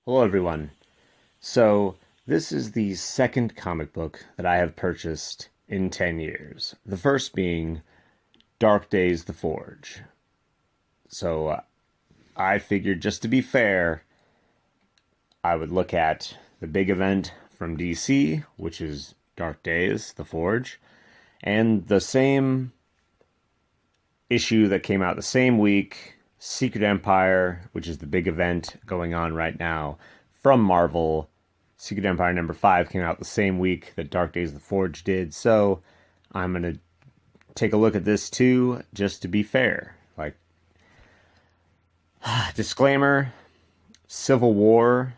Hello, everyone. So, this is the second comic book that I have purchased in 10 years. The first being Dark Days The Forge. So, I figured just to be fair, I would look at the big event from DC, which is Dark Days The Forge, and the same issue that came out the same week, Secret Empire, which is the big event going on right now from Marvel. Secret Empire number 5 came out the same week that Dark Days of the Forge did, so I'm going to take a look at this too, just to be fair. Like, disclaimer, Civil War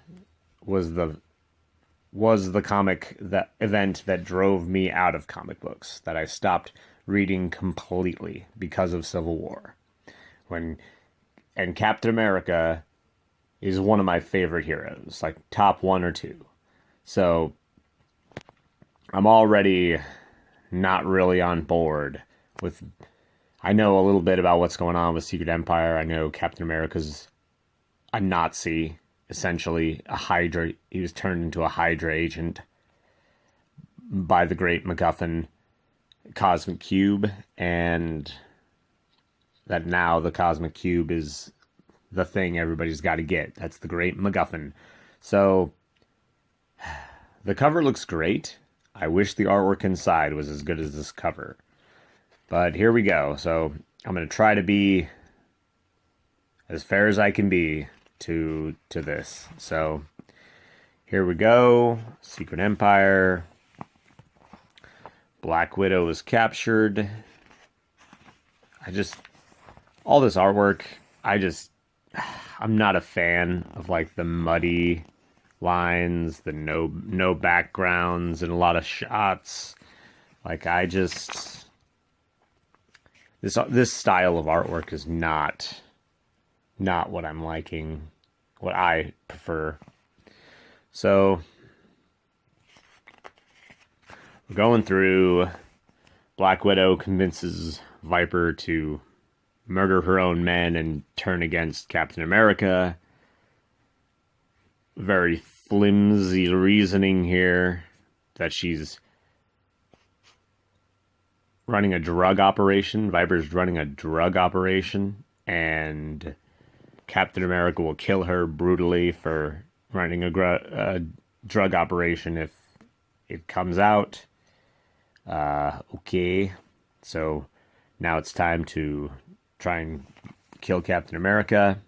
was the comic that event that drove me out of comic books, that I stopped reading completely because of Civil War. When and Captain America is one of my favorite heroes, like top one or two. So I'm already not really on board with. I know a little bit about what's going on with Secret Empire. I know Captain America's a Nazi, essentially a Hydra. He was turned into a Hydra agent by the Great MacGuffin Cosmic Cube, and that now the Cosmic Cube is the thing everybody's got to get. That's the Great MacGuffin. So the cover looks great. I wish the artwork inside was as good as this cover. But here we go. So I'm going to try to be as fair as I can be to this. So here we go. Secret Empire. Black Widow is captured. All this artwork, I'm not a fan of like the muddy lines, the no backgrounds, and a lot of shots. Like this style of artwork is not what I'm liking, what I prefer. So we're going through. Black Widow convinces Viper to murder her own men and turn against Captain America. Very flimsy reasoning here that she's running a drug operation. Viper's running a drug operation, and Captain America will kill her brutally for running a drug operation if it comes out. Okay, so now it's time to try and kill Captain America.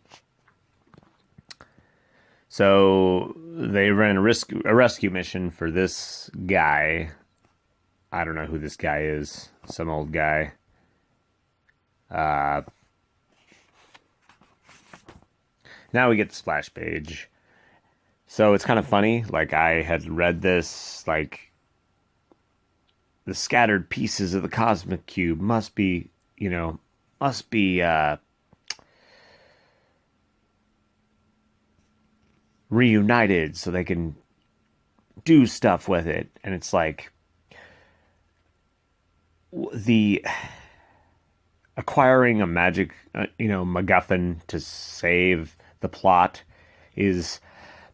So they ran a rescue mission for this guy. I don't know who this guy is. Some old guy. Now we get the splash page. So it's kind of funny. Like, I had read this, like, the scattered pieces of the cosmic cube must be reunited so they can do stuff with it. And it's like the acquiring a magic, MacGuffin to save the plot is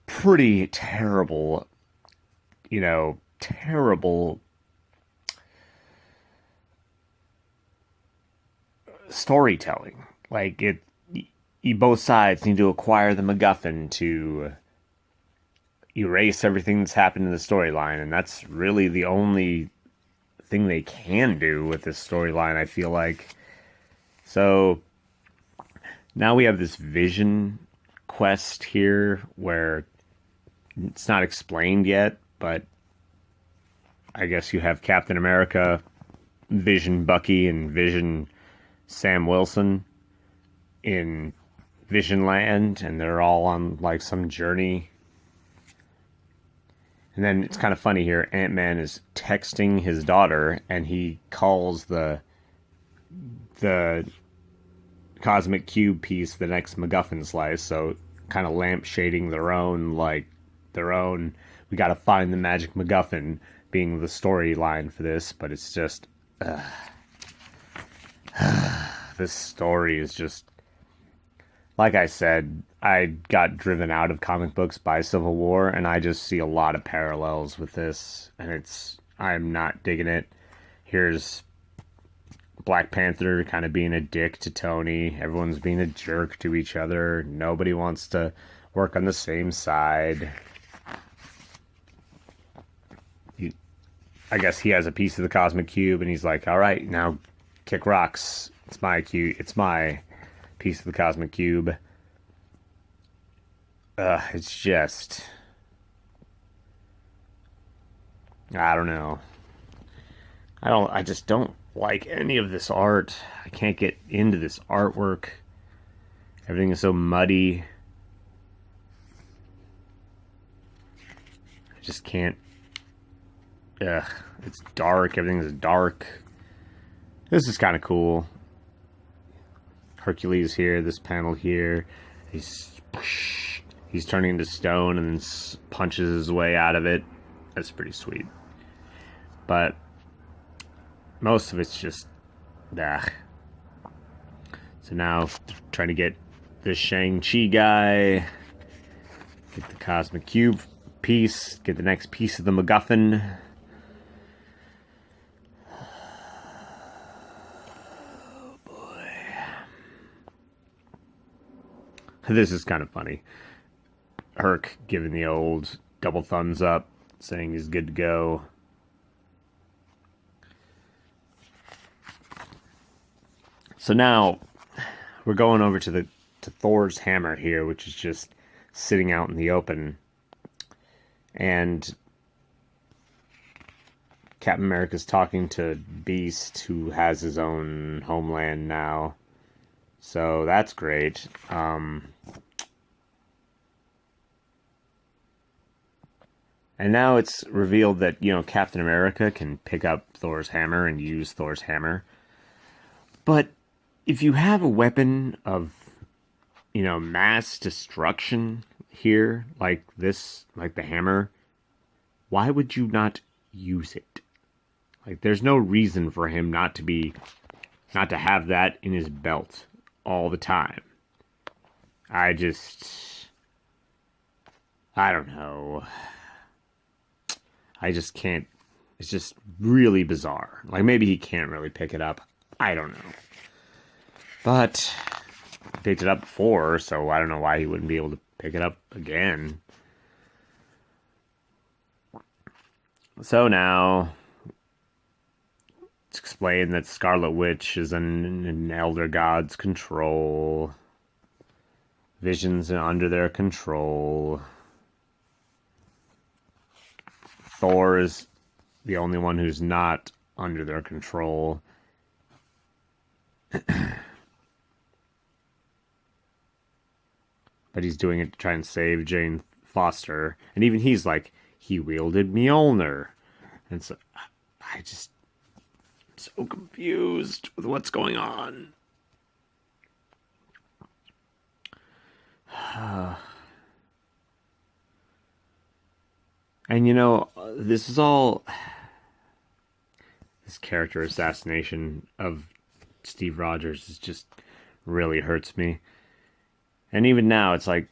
pretty terrible, terrible storytelling. Like, both sides need to acquire the MacGuffin to erase everything that's happened in the storyline, and that's really the only thing they can do with this storyline, I feel like. So now we have this vision quest here where it's not explained yet, but I guess you have Captain America, Vision Bucky, and Vision Sam Wilson in Vision Land, and they're all on like some journey. And then it's kind of funny here. Ant-Man is texting his daughter, and he calls the cosmic cube piece the next MacGuffin slice. So kind of lampshading their own. We got to find the magic MacGuffin being the storyline for this, but it's just this story is just, like I said, I got driven out of comic books by Civil War, and I just see a lot of parallels with this, and I'm not digging it. Here's Black Panther kind of being a dick to Tony. Everyone's being a jerk to each other. Nobody wants to work on the same side. I guess he has a piece of the cosmic cube, and he's like, all right, now kick rocks. It's my cube. It's my piece of the cosmic cube. It's just... I don't know. I just don't like any of this art. I can't get into this artwork. Everything is so muddy. I just can't... Ugh, it's dark. Everything is dark. This is kind of cool. Hercules here, this panel here. He's turning into stone and then punches his way out of it. That's pretty sweet. But most of it's just... So now, trying to get this Shang-Chi guy. Get the Cosmic Cube piece. Get the next piece of the MacGuffin. Oh, boy. This is kind of funny. Herc giving the old double thumbs up, saying he's good to go. So now we're going over to Thor's hammer here, which is just sitting out in the open. And Captain America's talking to Beast, who has his own homeland now. So that's great. And now it's revealed that, Captain America can pick up Thor's hammer and use Thor's hammer. But if you have a weapon of, mass destruction here, like this, like the hammer, why would you not use it? Like, there's no reason for him not to have that in his belt all the time. I don't know. I just can't. It's just really bizarre. Like, maybe he can't really pick it up. I don't know. But he picked it up before, so I don't know why he wouldn't be able to pick it up again. So now, it's explained that Scarlet Witch is an Elder God's control. Visions are under their control. Thor is the only one who's not under their control. But he's doing it to try and save Jane Foster. And even he's like, he wielded Mjolnir. And so, I'm so confused with what's going on. And this is all... This character assassination of Steve Rogers just really hurts me. And even now, it's like,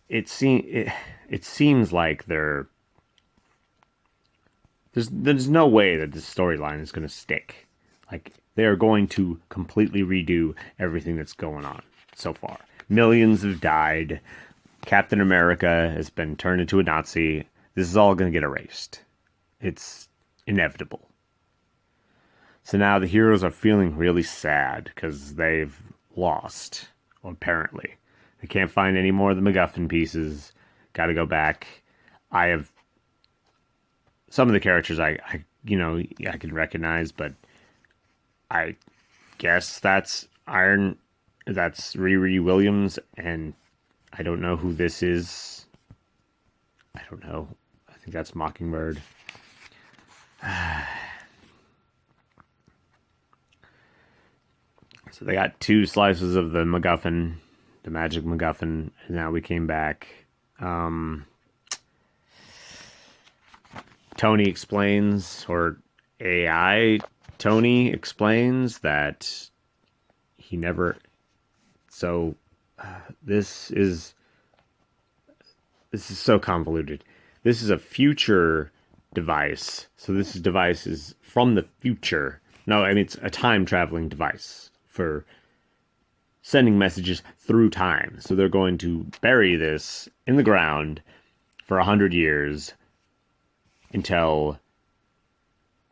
it seems like there's no way that this storyline is going to stick. Like, they are going to completely redo everything that's going on so far. Millions have died. Captain America has been turned into a Nazi. This is all going to get erased. It's inevitable. So now the heroes are feeling really sad because they've lost, apparently. They can't find any more of the MacGuffin pieces. Got to go back. I have some of the characters I can recognize, but I guess that's Riri Williams, and I don't know who this is. I don't know. I think that's Mockingbird. So they got 2 slices of the MacGuffin, the magic MacGuffin, and now we came back. Tony explains, or AI Tony explains that he never... So, this is this is so convoluted. This is a future device. So this device is from the future. No, I mean it's a time traveling device for sending messages through time. So they're going to bury this in the ground for 100 years until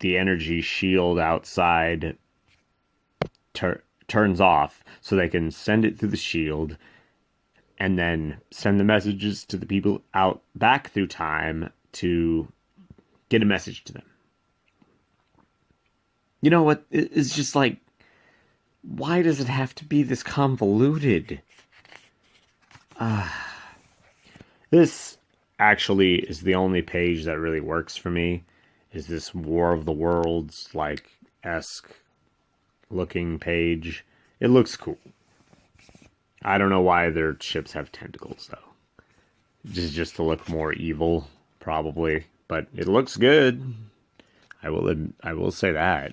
the energy shield outside turns off, so they can send it through the shield and then send the messages to the people out back through time to get a message to them. You know what? It's just like, why does it have to be this convoluted? This actually is the only page that really works for me. Is this War of the Worlds like esque looking page? It looks cool. I don't know why their ships have tentacles though. Just to look more evil, probably. But it looks good. I will say that.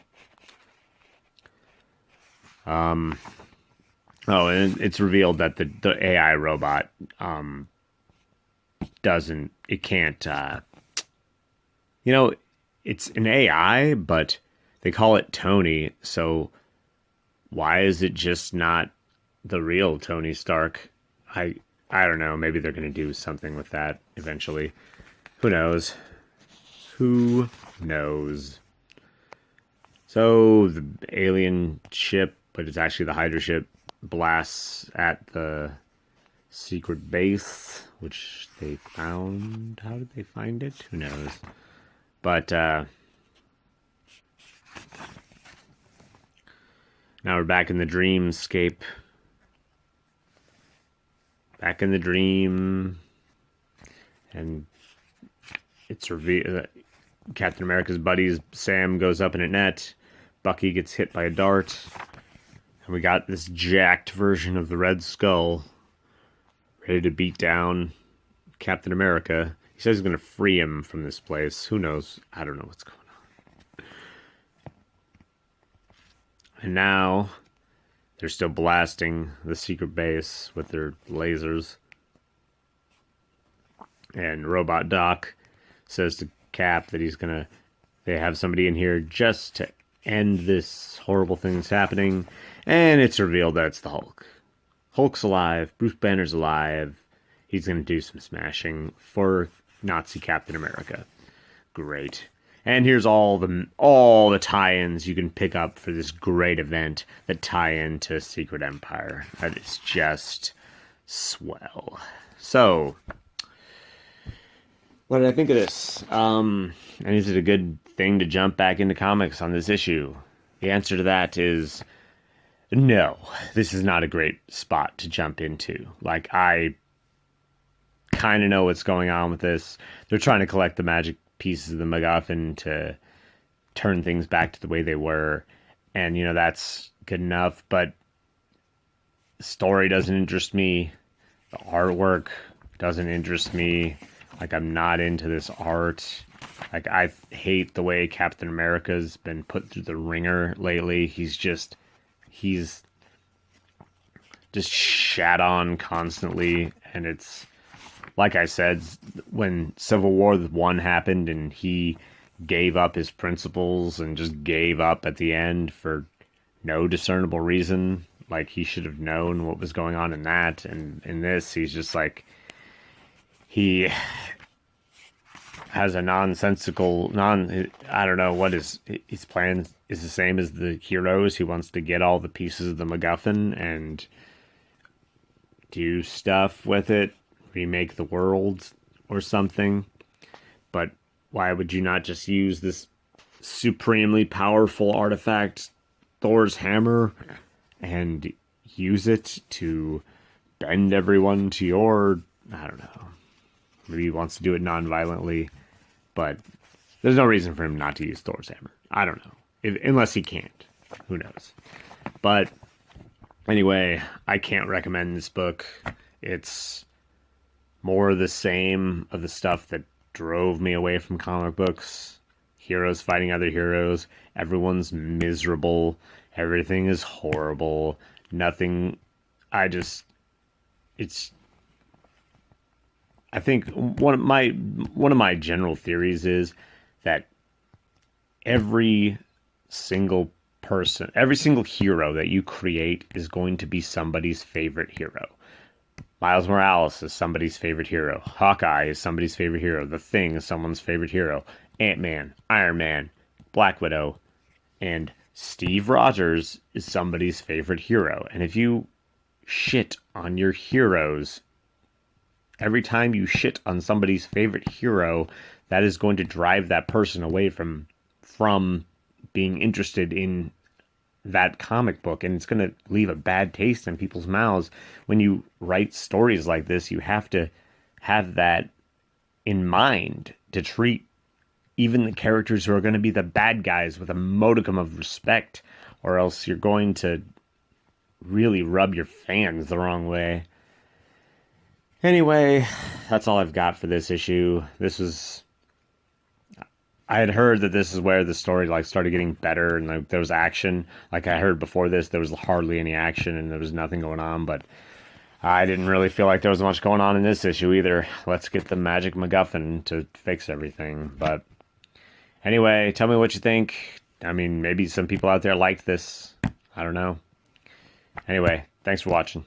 Oh, and it's revealed that the AI robot it can't it's an AI, but they call it Tony, so why is it just not the real Tony Stark? I don't know, maybe they're going to do something with that eventually. Who knows? Who knows? So the alien ship, but it's actually the Hydra ship, blasts at the secret base, which they found. How did they find it? Who knows? But now we're back in the dreamscape. Back in the dream. And it's revealed Captain America's buddies, Sam goes up in a net. Bucky gets hit by a dart. And we got this jacked version of the Red Skull ready to beat down Captain America. He says he's going to free him from this place. Who knows? I don't know what's going on. And now they're still blasting the secret base with their lasers. And Robot Doc says to Cap that they have somebody in here just to end this horrible thing that's happening. And it's revealed that it's the Hulk. Hulk's alive. Bruce Banner's alive. He's going to do some smashing for Nazi Captain America. Great. And here's all the tie-ins you can pick up for this great event that tie into Secret Empire. That is just swell. So, what did I think of this? And is it a good thing to jump back into comics on this issue? The answer to that is no. This is not a great spot to jump into. Like, I kind of know what's going on with this. They're trying to collect the magic pieces of the MacGuffin to turn things back to the way they were. And, that's good enough. But the story doesn't interest me. The artwork doesn't interest me. Like, I'm not into this art. Like, I hate the way Captain America's been put through the ringer lately. He's just shat on constantly. And it's, like I said, when Civil War 1 happened and he gave up his principles and just gave up at the end for no discernible reason. Like, he should have known what was going on in that. And in this, he's just like, he has a nonsensical, I don't know what his plan is the same as the heroes. He wants to get all the pieces of the MacGuffin and do stuff with it, remake the world or something. But why would you not just use this supremely powerful artifact, Thor's hammer, and use it to bend everyone to your, I don't know, maybe he wants to do it non-violently, but there's no reason for him not to use Thor's hammer. I don't know. Unless he can't. Who knows? But anyway, I can't recommend this book. It's more of the same of the stuff that drove me away from comic books. Heroes fighting other heroes. Everyone's miserable. Everything is horrible. Nothing. I think one of my general theories is that every single every single hero that you create is going to be somebody's favorite hero. Miles Morales is somebody's favorite hero. Hawkeye is somebody's favorite hero. The Thing is someone's favorite hero. Ant-Man, Iron Man, Black Widow, and Steve Rogers is somebody's favorite hero. And if you shit on your heroes, every time you shit on somebody's favorite hero, that is going to drive that person away from being interested in that comic book, and it's going to leave a bad taste in people's mouths. When you write stories like this, you have to have that in mind to treat even the characters who are going to be the bad guys with a modicum of respect, or else you're going to really rub your fans the wrong way. Anyway, that's all I've got for this issue. I had heard that this is where the story like started getting better and like there was action. Like I heard before this, there was hardly any action and there was nothing going on. But I didn't really feel like there was much going on in this issue either. Let's get the magic MacGuffin to fix everything. But anyway, tell me what you think. I mean, maybe some people out there liked this. I don't know. Anyway, thanks for watching.